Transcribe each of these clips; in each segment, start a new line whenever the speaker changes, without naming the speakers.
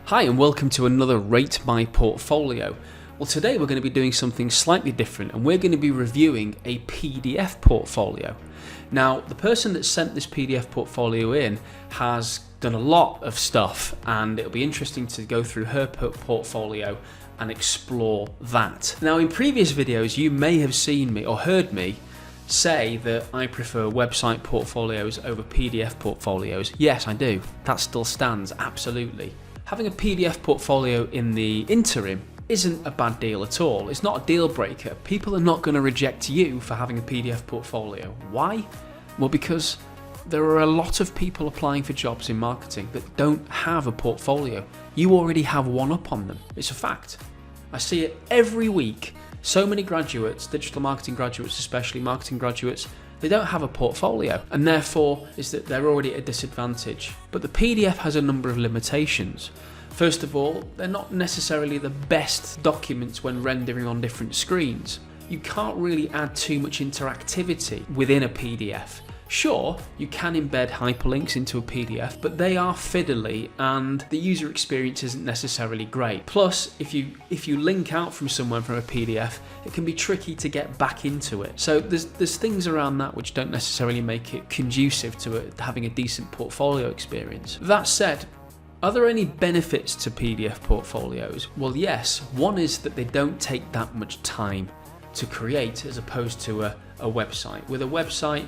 Hi and welcome to another Rate My Portfolio. Well, today we're going to be doing something slightly different and we're going to be reviewing a PDF portfolio. Now, the person that sent this PDF portfolio in has done a lot of stuff and it'll be interesting to go through her portfolio and explore that. Now, in previous videos, you may have seen me or heard me say that I prefer website portfolios over PDF portfolios. Yes, I do. That still stands, absolutely. Having a PDF portfolio in the interim isn't a bad deal at all. It's not a deal breaker. People are not going to reject you for having a PDF portfolio. Why? Well, because there are a lot of people applying for jobs in marketing that don't have a portfolio. You already have one up on them. It's a fact. I see it every week. So many graduates, digital marketing graduates, especially marketing graduates, they don't have a portfolio, and therefore is that they're already at a disadvantage. But the PDF has a number of limitations. First of all, they're not necessarily the best documents when rendering on different screens. You can't really add too much interactivity within a PDF. Sure, you can embed hyperlinks into a PDF, but they are fiddly and the user experience isn't necessarily great. Plus, if you link out from somewhere from a PDF, it can be tricky to get back into it. So there's things around that which don't necessarily make it conducive to having a decent portfolio experience. That said, are there any benefits to PDF portfolios? Well, yes. One is that they don't take that much time to create as opposed to a website. With a website,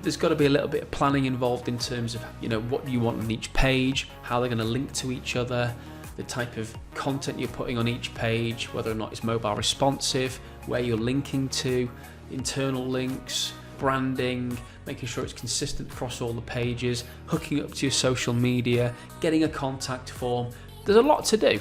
there's got to be a little bit of planning involved in terms of, what you want on each page, how they're going to link to each other, the type of content you're putting on each page, whether or not it's mobile responsive, where you're linking to, internal links, branding, making sure it's consistent across all the pages, hooking up to your social media, getting a contact form. There's a lot to do.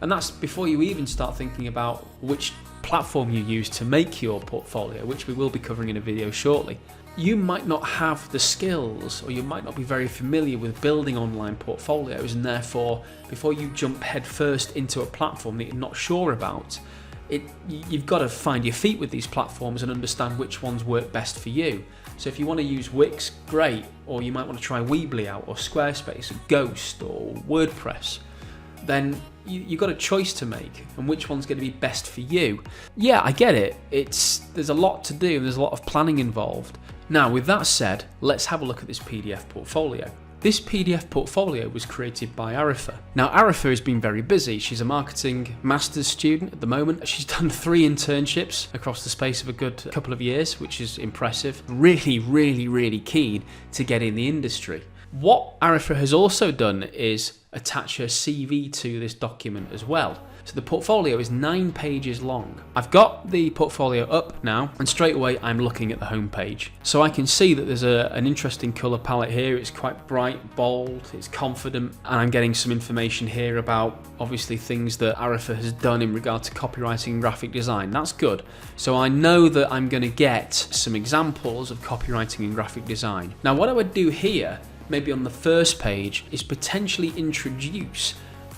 And that's before you even start thinking about which platform you use to make your portfolio, which we will be covering in a video shortly. You might not have the skills, or you might not be very familiar with building online portfolios, and therefore, before you jump headfirst into a platform that you're not sure about, you've got to find your feet with these platforms and understand which ones work best for you. So if you want to use Wix, great, or you might want to try Weebly out, or Squarespace, or Ghost, or WordPress, then you've got a choice to make, and which one's going to be best for you. Yeah, I get it. There's a lot to do, and there's a lot of planning involved. Now, with that said, let's have a look at this PDF portfolio. This PDF portfolio was created by Arifah. Now, Arifah has been very busy. She's a marketing master's student at the moment. She's done 3 internships across the space of a good couple of years, which is impressive. Really, really, really keen to get in the industry. What Arifah has also done is attach her CV to this document as well. So the portfolio is 9 pages long. I've got the portfolio up now, and straight away I'm looking at the home page. So I can see that there's an interesting colour palette here. It's quite bright, bold, it's confident, and I'm getting some information here about obviously things that Arifah has done in regard to copywriting and graphic design. That's good. So I know that I'm going to get some examples of copywriting and graphic design. Now, what I would do here, maybe on the first page, is potentially introduce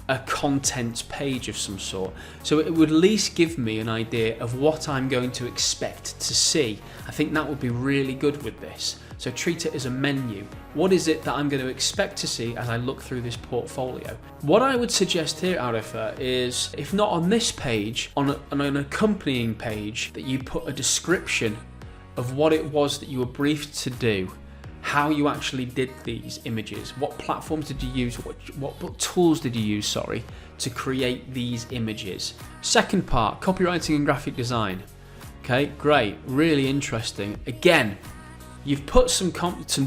a content page of some sort. So it would at least give me an idea of what I'm going to expect to see. I think that would be really good with this. So treat it as a menu. What is it that I'm going to expect to see as I look through this portfolio? What I would suggest here, Arifah, is if not on this page, on an accompanying page, that you put a description of what it was that you were briefed to do, how you actually did these images, what platforms did you use, what tools did you use, to create these images. Second part, copywriting and graphic design. Okay, great, really interesting. Again, you've put some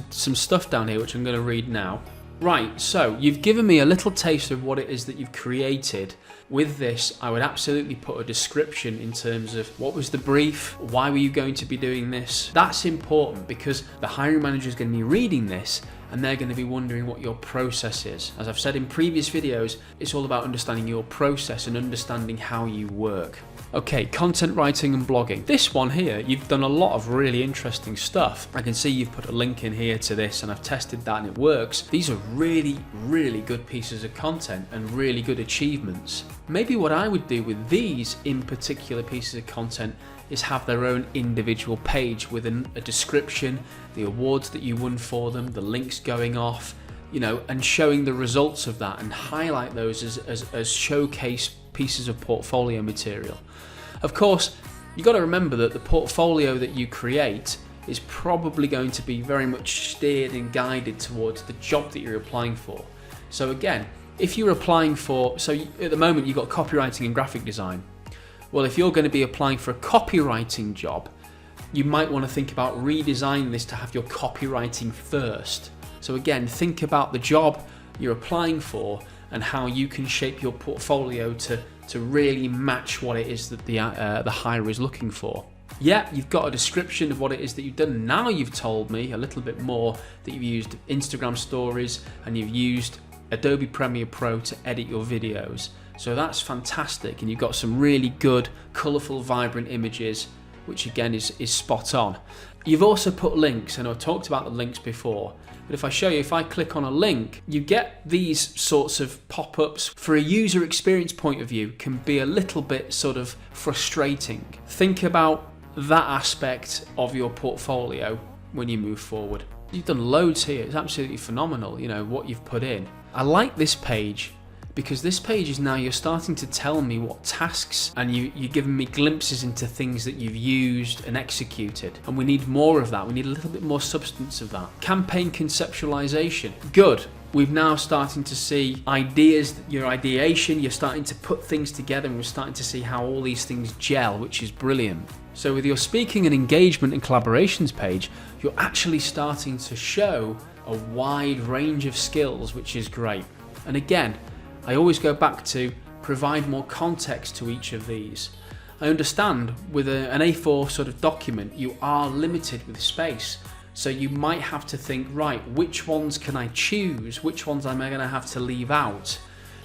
stuff down here which I'm going to read now. Right, so you've given me a little taste of what it is that you've created. With this, I would absolutely put a description in terms of what was the brief, why were you going to be doing this. That's important because the hiring manager is going to be reading this and they're going to be wondering what your process is. As I've said in previous videos, it's all about understanding your process and understanding how you work. Okay, content writing and blogging. This one here, you've done a lot of really interesting stuff. I can see you've put a link in here to this and I've tested that and it works. These are really, really good pieces of content and really good achievements. Maybe what I would do with these in particular pieces of content is have their own individual page with a description, the awards that you won for them, the links going off, and showing the results of that and highlight those as showcase pieces of portfolio material. Of course, you've got to remember that the portfolio that you create is probably going to be very much steered and guided towards the job that you're applying for. So again, if you're applying for, at the moment you've got copywriting and graphic design. Well, if you're going to be applying for a copywriting job, you might want to think about redesigning this to have your copywriting first. So again, think about the job you're applying for and how you can shape your portfolio to really match what it is that the hirer is looking for. Yeah, you've got a description of what it is that you've done. Now you've told me a little bit more that you've used Instagram stories and you've used Adobe Premiere Pro to edit your videos. So that's fantastic, and you've got some really good, colourful, vibrant images, which again is spot on. You've also put links, and I've talked about the links before, but if I show you, if I click on a link, you get these sorts of pop-ups. For a user experience point of view, can be a little bit sort of frustrating. Think about that aspect of your portfolio when you move forward. You've done loads here, it's absolutely phenomenal, what you've put in. I like this page because this page is now you're starting to tell me what tasks, and you're giving me glimpses into things that you've used and executed, and we need more of that. We need a little bit more substance of that. Campaign conceptualization, good. We've now starting to see ideas, your ideation, you're starting to put things together, and we're starting to see how all these things gel, which is brilliant. So with your speaking and engagement and collaborations page, you're actually starting to show a wide range of skills, which is great. And again, I always go back to provide more context to each of these. I understand with an A4 sort of document, you are limited with space. So you might have to think, right, which ones can I choose? Which ones am I going to have to leave out?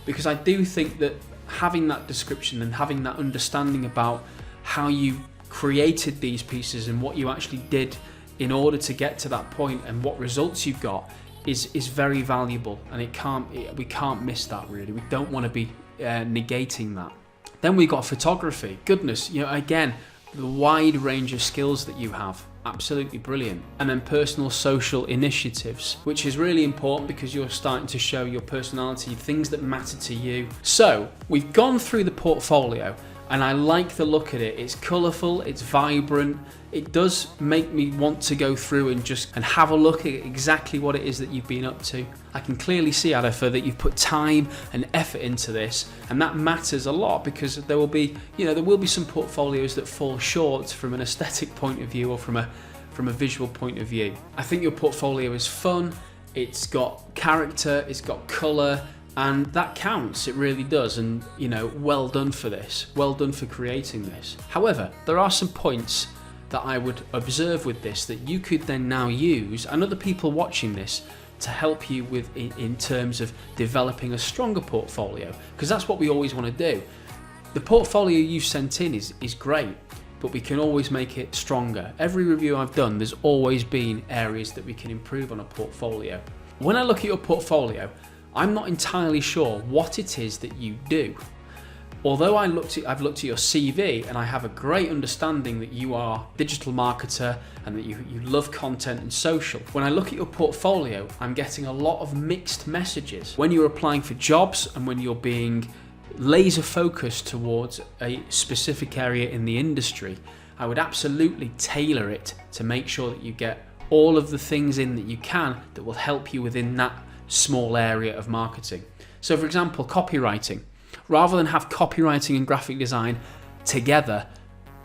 Because I do think that having that description and having that understanding about how you created these pieces and what you actually did in order to get to that point and what results you've got is very valuable, and we can't miss that really. We don't want to be negating that. Then we got photography. Goodness, again, the wide range of skills that you have, absolutely brilliant. And then personal social initiatives, which is really important because you're starting to show your personality, things that matter to you. So we've gone through the portfolio, and I like the look at it. It's colourful, it's vibrant. It does make me want to go through and have a look at exactly what it is that you've been up to. I can clearly see, Arifah, that you've put time and effort into this, and that matters a lot because there will be some portfolios that fall short from an aesthetic point of view or from a visual point of view. I think your portfolio is fun, it's got character, it's got colour, and that counts, it really does, and well done for this, well done for creating this. However, there are some points that I would observe with this that you could then now use, and other people watching this, to help you with in terms of developing a stronger portfolio, because that's what we always want to do. The portfolio you've sent in is great, but we can always make it stronger. Every review I've done, there's always been areas that we can improve on a portfolio. When I look at your portfolio, I'm not entirely sure what it is that you do. Although I've looked at your CV and I have a great understanding that you are a digital marketer and that you love content and social, when I look at your portfolio, I'm getting a lot of mixed messages. When you're applying for jobs and when you're being laser focused towards a specific area in the industry, I would absolutely tailor it to make sure that you get all of the things in that you can that will help you within that small area of marketing. So for example, copywriting. Rather than have copywriting and graphic design together,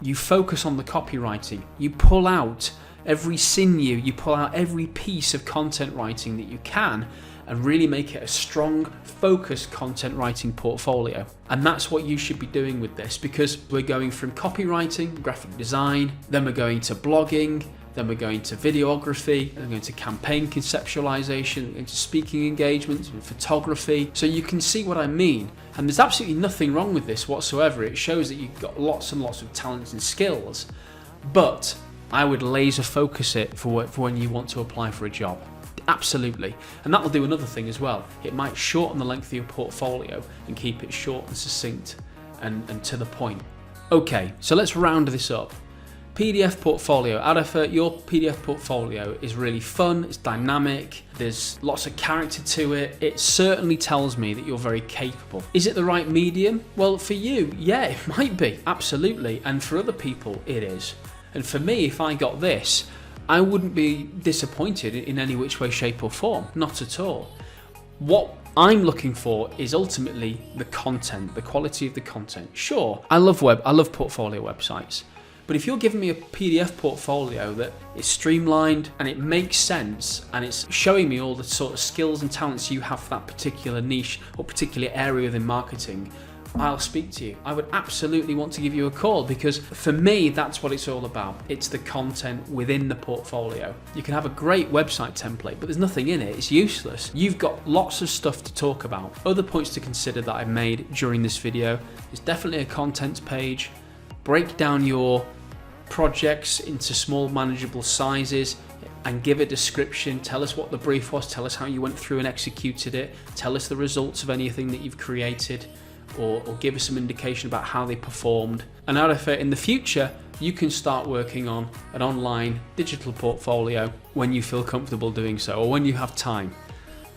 you focus on the copywriting. You pull out every sinew, you pull out every piece of content writing that you can and really make it a strong, focused content writing portfolio. And that's what you should be doing with this, because we're going from copywriting, graphic design, then we're going to blogging, then we're going to videography, then we're going to campaign conceptualization, we're going to speaking engagements and photography. So you can see what I mean. And there's absolutely nothing wrong with this whatsoever. It shows that you've got lots and lots of talents and skills, but I would laser focus it for when you want to apply for a job. Absolutely. And that will do another thing as well. It might shorten the length of your portfolio and keep it short and succinct and to the point. Okay, so let's round this up. PDF portfolio. Arifah, your PDF portfolio is really fun, it's dynamic, there's lots of character to it. It certainly tells me that you're very capable. Is it the right medium? Well, for you, yeah, it might be, absolutely. And for other people, it is. And for me, if I got this, I wouldn't be disappointed in any which way, shape or form, not at all. What I'm looking for is ultimately the content, the quality of the content. Sure, I love portfolio websites. But if you're giving me a PDF portfolio that is streamlined and it makes sense and it's showing me all the sort of skills and talents you have for that particular niche or particular area within marketing, I'll speak to you. I would absolutely want to give you a call, because for me, that's what it's all about. It's the content within the portfolio. You can have a great website template, but there's nothing in it. It's useless. You've got lots of stuff to talk about. Other points to consider that I made during this video is definitely a contents page. Break down your projects into small manageable sizes and give a description. Tell us what the brief was, tell us how you went through and executed it, tell us the results of anything that you've created, or give us some indication about how they performed. And Arifah, in the future, you can start working on an online digital portfolio when you feel comfortable doing so, or when you have time.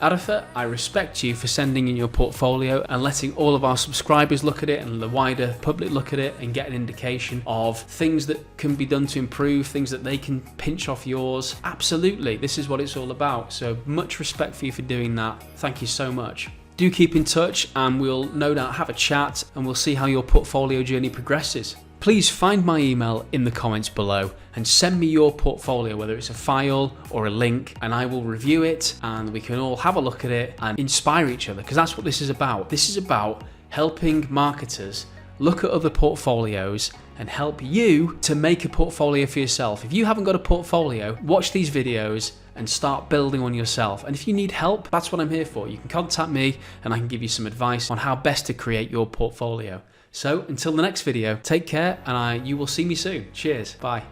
Arifah, I respect you for sending in your portfolio and letting all of our subscribers look at it and the wider public look at it and get an indication of things that can be done to improve, things that they can pinch off yours. Absolutely, this is what it's all about. So much respect for you for doing that. Thank you so much. Do keep in touch and we'll no doubt have a chat and we'll see how your portfolio journey progresses. Please find my email in the comments below and send me your portfolio, whether it's a file or a link, and I will review it and we can all have a look at it and inspire each other, because that's what this is about. This is about helping marketers look at other portfolios and help you to make a portfolio for yourself. If you haven't got a portfolio, watch these videos and start building one yourself. And if you need help, that's what I'm here for. You can contact me and I can give you some advice on how best to create your portfolio. So until the next video, take care and you will see me soon. Cheers. Bye.